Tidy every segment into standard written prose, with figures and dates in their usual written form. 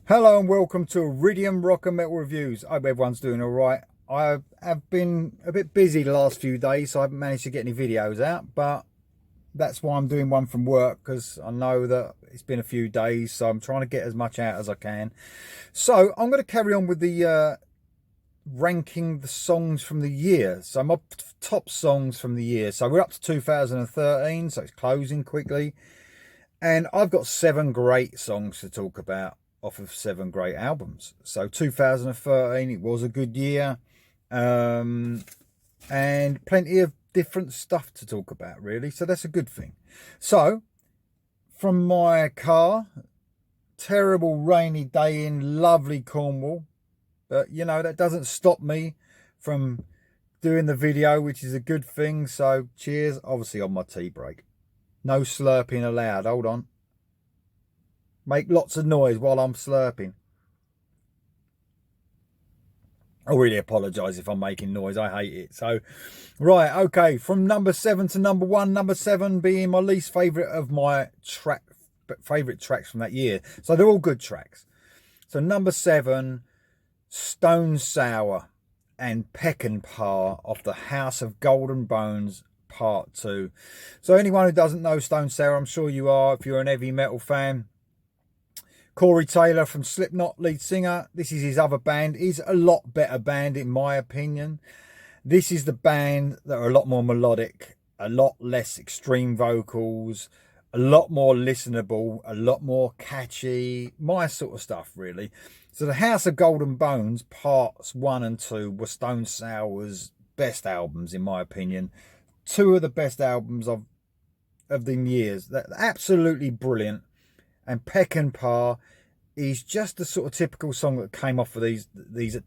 Hello and welcome to Iridium Rock and Metal Reviews. I hope everyone's doing all right. I have been a bit busy the last few days, so I haven't managed to get any videos out, but that's why I'm doing one from work, because I know that it's been a few days, so I'm trying to get as much out as I can. So I'm going to carry on with the ranking the songs from the year. So my top songs from the year. So we're up to 2013, so it's closing quickly. And I've got 7 great songs to talk about off of 7 great albums. So 2013, it was a good year. And plenty of different stuff to talk about, really. So that's a good thing. So, from my car, terrible rainy day in lovely Cornwall. But, you know, that doesn't stop me from doing the video, which is a good thing. So, cheers, obviously, on my tea break. No slurping allowed. Hold on. Make lots of noise while I'm slurping. I really apologise if I'm making noise. I hate it. So, right, okay. From number 7 to number 1. Number 7 being my least favourite of my favourite tracks from that year. So they're all good tracks. So number 7, Stone Sour and Peckinpah off the House of Golden Bones Part 2. So anyone who doesn't know Stone Sour, I'm sure you are if you're an heavy metal fan. Corey Taylor from Slipknot, lead singer. This is his other band. He's a lot better band in my opinion. This is the band that are a lot more melodic, a lot less extreme vocals, a lot more listenable, a lot more catchy, my sort of stuff really. So the House of Golden Bones parts 1 and 2 were Stone Sour's best albums in my opinion. 2 of the best albums of them years. They're absolutely brilliant. And Peckinpah is just the sort of typical song that came off of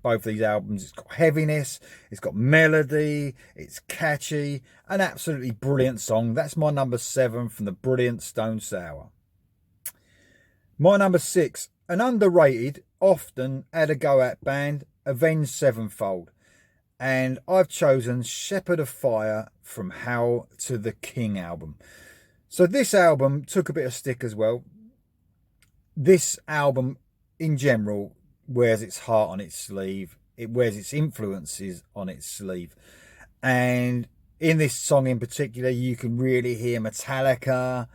both these albums. It's got heaviness, it's got melody, it's catchy, an absolutely brilliant song. That's my number 7 from the brilliant Stone Sour. My number 6, an underrated, often had a go at band, Avengers Sevenfold. And I've chosen Shepherd of Fire from How to the King album. So this album took a bit of stick as well. This album in general wears its heart on its sleeve. It wears its influences on its sleeve. And in this song in particular, you can really hear Metallica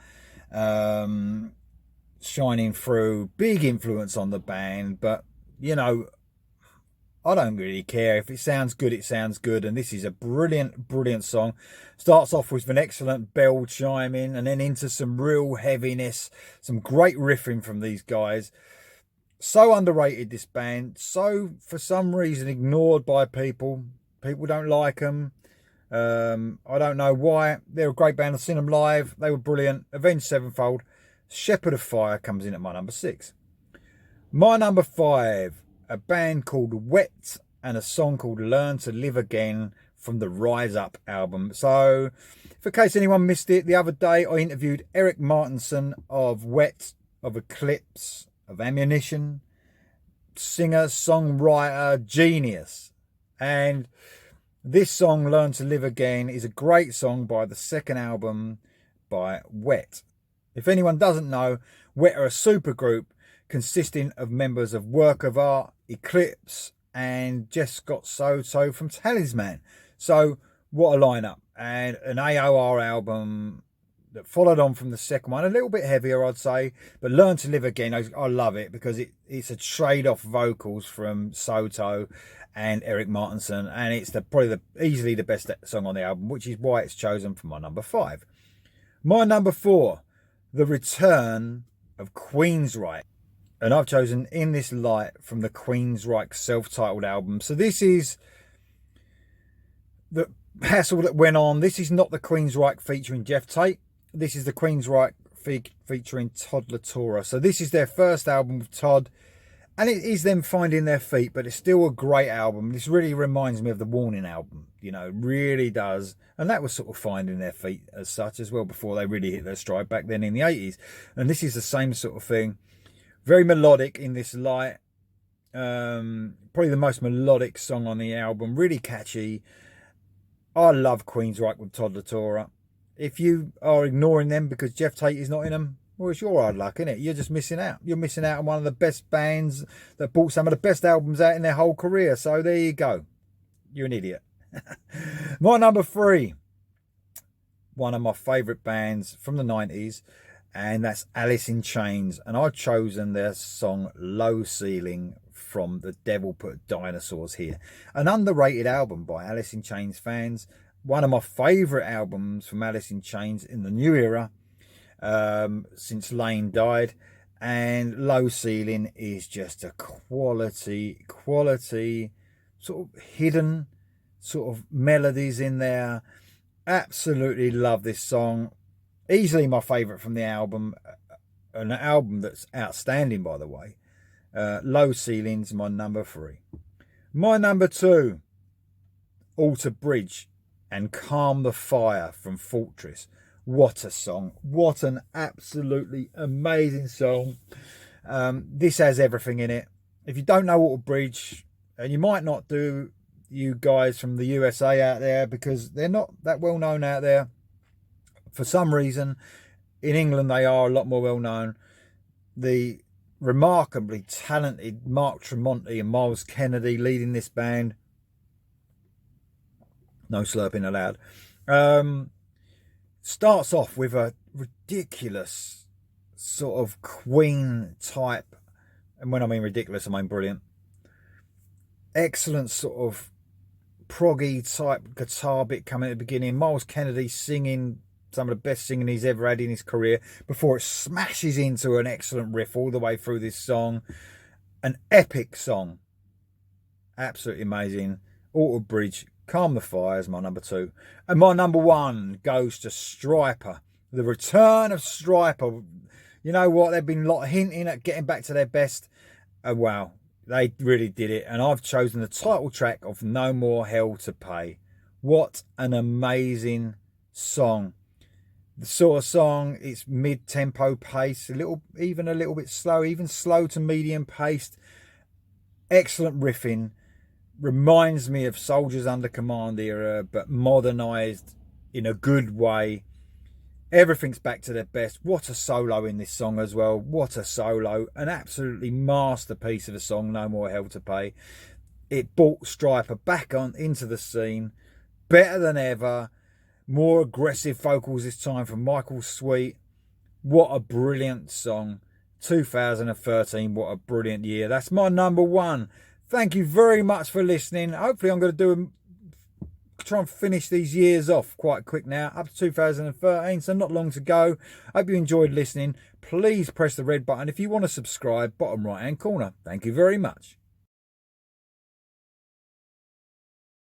shining through. Big influence on the band. But, you know, I don't really care. If it sounds good, it sounds good. And this is a brilliant, brilliant song. Starts off with an excellent bell chiming and then into some real heaviness. Some great riffing from these guys. So underrated, this band. So, for some reason, ignored by people. People don't like them. I don't know why. They're a great band. I've seen them live. They were brilliant. Avenged Sevenfold. Shepherd of Fire comes in at my number 6. My number 5. A band called Wet and a song called Learn to Live Again from the Rise Up album. So, for case anyone missed it, the other day I interviewed Eric Martinson of Wet, of Eclipse, of Ammunition, singer, songwriter, genius. And this song, Learn to Live Again, is a great song by the second album by Wet. If anyone doesn't know, Wet are a supergroup consisting of members of Work of Art, Eclipse, and Jeff Scott Soto from Talisman. So, what a lineup. And an AOR album that followed on from the second one. A little bit heavier, I'd say. But Learn to Live Again, I love it because it's a trade-off vocals from Soto and Eric Martinson. And it's probably easily the best song on the album, which is why it's chosen for my number 5. My number 4, The Return of Queensryche. And I've chosen In This Light from the Queensryche self-titled album. So this is the hassle that went on. This is not the Queensryche featuring Jeff Tate. This is the Queensryche featuring Todd LaTorra. So this is their first album with Todd. And it is them finding their feet, but it's still a great album. This really reminds me of the Warning album. You know, really does. And that was sort of finding their feet as such as well before they really hit their stride back then in the 80s. And this is the same sort of thing. Very melodic In This Light. Probably the most melodic song on the album. Really catchy. I love Queensryche with Todd LaTorra. If you are ignoring them because Jeff Tate is not in them, Well, it's your hard luck, isn't it? You're just missing out. You're missing out on one of the best bands that brought some of the best albums out in their whole career. So there you go. You're an idiot. My number 3, one of my favourite bands from the 90s, and that's Alice in Chains. And I've chosen their song Low Ceiling from The Devil Put Dinosaurs Here. An underrated album by Alice in Chains fans. One of my favourite albums from Alice in Chains in the new era, since Lane died. And Low Ceiling is just a quality sort of hidden sort of melodies in there. Absolutely love this song. Easily my favourite from the album. An album that's outstanding, by the way. Low Ceiling's my number 3. My number 2, Alter Bridge and Calm the Fire from Fortress. What a song. What an absolutely amazing song. This has everything in it. If you don't know Alter Bridge, and you might not do, you guys from the USA out there, because they're not that well known out there. For some reason, in England they are a lot more well known. The remarkably talented Mark Tremonti and Miles Kennedy leading this band. No slurping allowed. Starts off with a ridiculous sort of Queen type, and when I mean ridiculous, I mean brilliant. Excellent sort of proggy type guitar bit coming at the beginning. Miles Kennedy singing some of the best singing he's ever had in his career before it smashes into an excellent riff all the way through this song. An epic song. Absolutely amazing. Alter Bridge, Calm the Fire is my number 2. And my number 1 goes to Stryper. The return of Stryper. You know what? They've been hinting at getting back to their best. Wow. They really did it. And I've chosen the title track of No More Hell to Pay. What an amazing song. The sort of song, it's mid-tempo pace, even a little bit slow, even slow to medium paced. Excellent riffing. Reminds me of Soldiers Under Command era, but modernised in a good way. Everything's back to their best. What a solo in this song as well. What a solo. An absolutely masterpiece of a song, No More Hell to Pay. It brought Stryper back on into the scene. Better than ever. More aggressive vocals this time from Michael Sweet. What a brilliant song. 2013, what a brilliant year. That's my number 1. Thank you very much for listening. Hopefully I'm going to try and finish these years off quite quick now, up to 2013, so not long to go. Hope you enjoyed listening. Please press the red button if you want to subscribe, bottom right hand corner. Thank you very much.